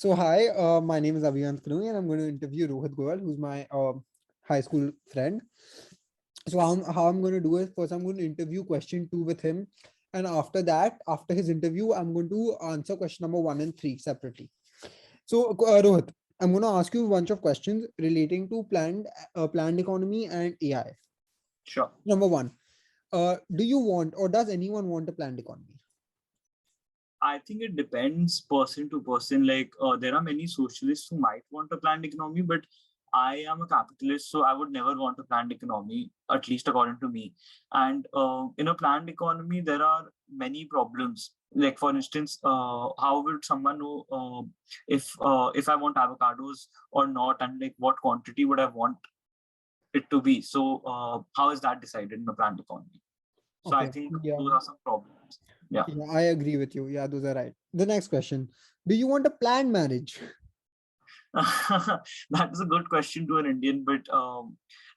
So hi, my name is Abhiyant Kanui and I'm going to interview Rohit Goyal, who's my high school friend. So how I'm going to do is first I'm going to interview question two with him, and after that, after his interview, I'm going to answer question number one and three separately. So Rohit, I'm going to ask you a bunch of questions relating to planned economy and AI. Sure. Number one, do you want or does anyone want a planned economy? I think it depends person to person. There are many socialists who might want a planned economy, but I am a capitalist, so I would never want a planned economy, at least according to me. And in a planned economy, there are many problems. Like for instance, how would someone know if I want avocados or not, and like what quantity would I want it to be? So how is that decided in a planned economy? So I Okay, think yeah, those are some problems. Yeah. yeah, I agree with you. Yeah, those are right. The next question: do you want a planned marriage? That is a good question to an Indian, but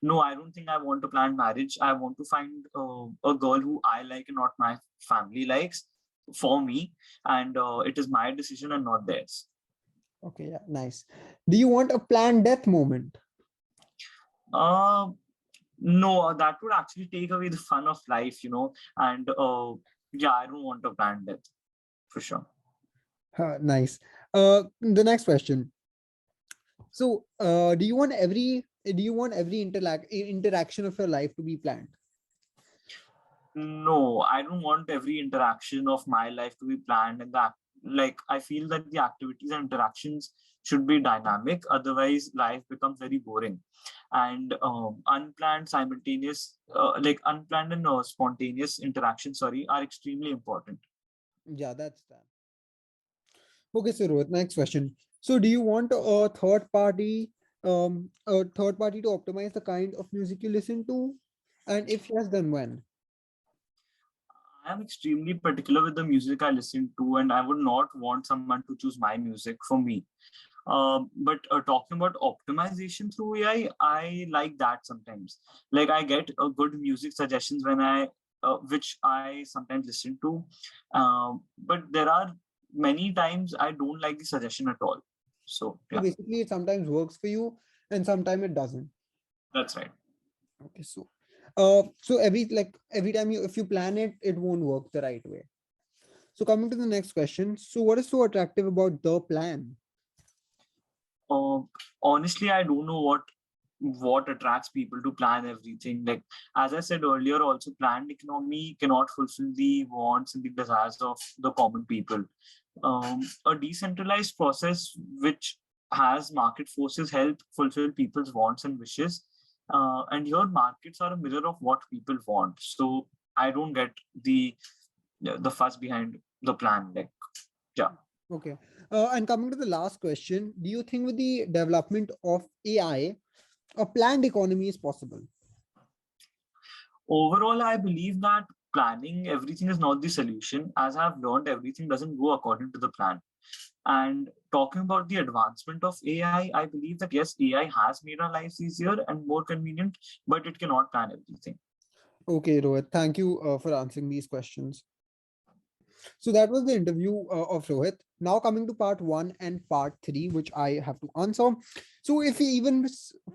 no, I don't think I want to plan marriage. I want to find a girl who I like and not my family likes for me, and it is my decision and not theirs. Okay, yeah, nice. Do you want a planned death moment? Uh, no, that would actually take away the fun of life. And yeah, I don't want a planned death for sure. Nice. The next question. So, do you want every interaction of your life to be planned? No, I don't want every interaction of my life to be planned, and that like I feel that the activities and interactions should be dynamic. Otherwise, life becomes very boring. And unplanned and spontaneous interactions, sorry, are extremely important. Yeah, that's that. Okay, so Rohit, next question. So, do you want a third party to optimize the kind of music you listen to? And if yes, then when? I am extremely particular with the music I listen to, and I would not want someone to choose my music for me. But talking about optimization through AI, I like that sometimes. Like I get good music suggestions which I sometimes listen to. But there are many times I don't like the suggestion at all. So So yeah, basically, it sometimes works for you, and sometimes it doesn't. that's right. Okay, so every time if you plan it, it won't work the right way. So coming to the next question. So what is so attractive about the plan? Uh, Honestly, I don't know what attracts people to plan everything. Like as I said earlier, also planned economy cannot fulfill the wants and the desires of the common people. A decentralized process which has market forces help fulfill people's wants and wishes. And your markets are a mirror of what people want. So I don't get the fuss behind the plan. Like yeah. Okay. And coming to the last question, do you think with the development of AI, a planned economy is possible? Overall, I believe that planning everything is not the solution. As I've learned, everything doesn't go according to the plan. And talking about the advancement of AI, I believe that yes, AI has made our lives easier and more convenient, but it cannot plan everything. Okay, Rohit, thank you for answering these questions. So that was the interview of Rohit. Now coming to part one and part three, which I have to answer. So if we even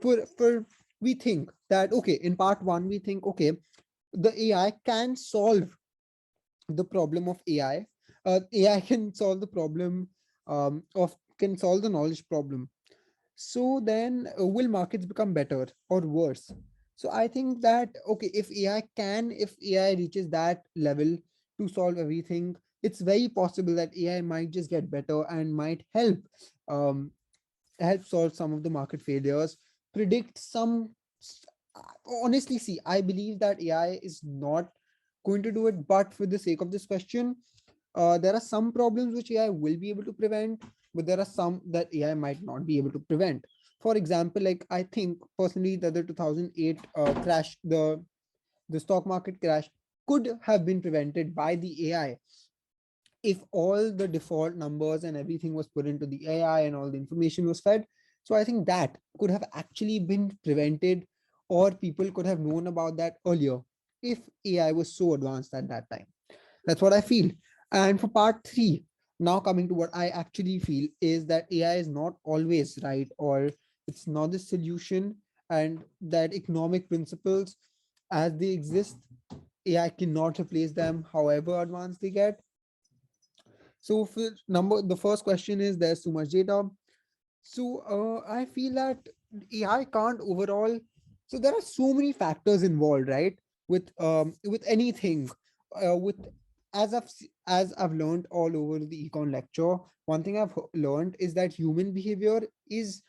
for we think that okay, in part one we think okay, the AI can solve the problem of AI. AI can solve the problem of can solve the knowledge problem. So then, will markets become better or worse? So I think that okay, if AI reaches that level to solve everything, it's very possible that AI might just get better and might um, help solve some of the market failures, predict some. Honestly, see, I believe that AI is not going to do it, but for the sake of this question, there are some problems which AI will be able to prevent, but there are some that AI might not be able to prevent. For example, like I think personally that the 2008 crash, the stock market crash could have been prevented by the AI if all the default numbers and everything was put into the AI and all the information was fed. So I think that could have actually been prevented, or people could have known about that earlier if AI was so advanced at that time. That's what I feel. And for part three, Now coming to what I actually feel is that AI is not always right, or it's not the solution, and that economic principles as they exist, AI cannot replace them however advanced they get. So for number, the first question is there's too much data. So I feel that AI can't overall. So there are so many factors involved, right? With anything, with as I've learned all over the econ lecture, one thing I've learned is that human behavior is,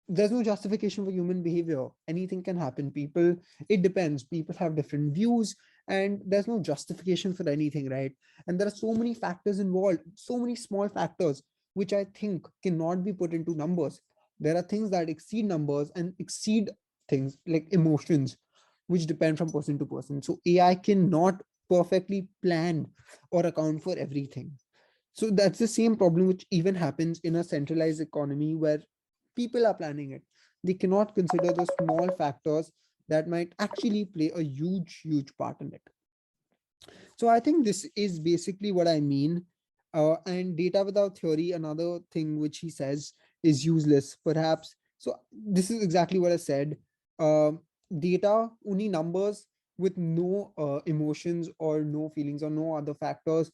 there's no justification for human behavior. Anything can happen. People, it depends. People have different views, and there's no justification for anything, right? And there are so many factors involved, so many small factors, which I think cannot be put into numbers. There are things that exceed numbers and exceed things like emotions, which depend from person to person. So AI cannot perfectly plan or account for everything. So that's the same problem which even happens in a centralized economy where people are planning it. They cannot consider the small factors that might actually play a huge, huge part in it. So I think this is basically what I mean. And data without theory, another thing which he says is useless, perhaps. So this is exactly what I said. Data, only numbers with no emotions or no feelings or no other factors.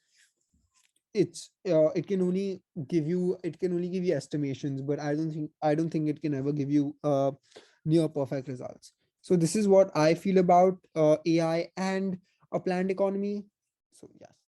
It can only give you, it can only give you estimations, but I don't think it can ever give you near perfect results. So this is what I feel about AI and a planned economy. So yes.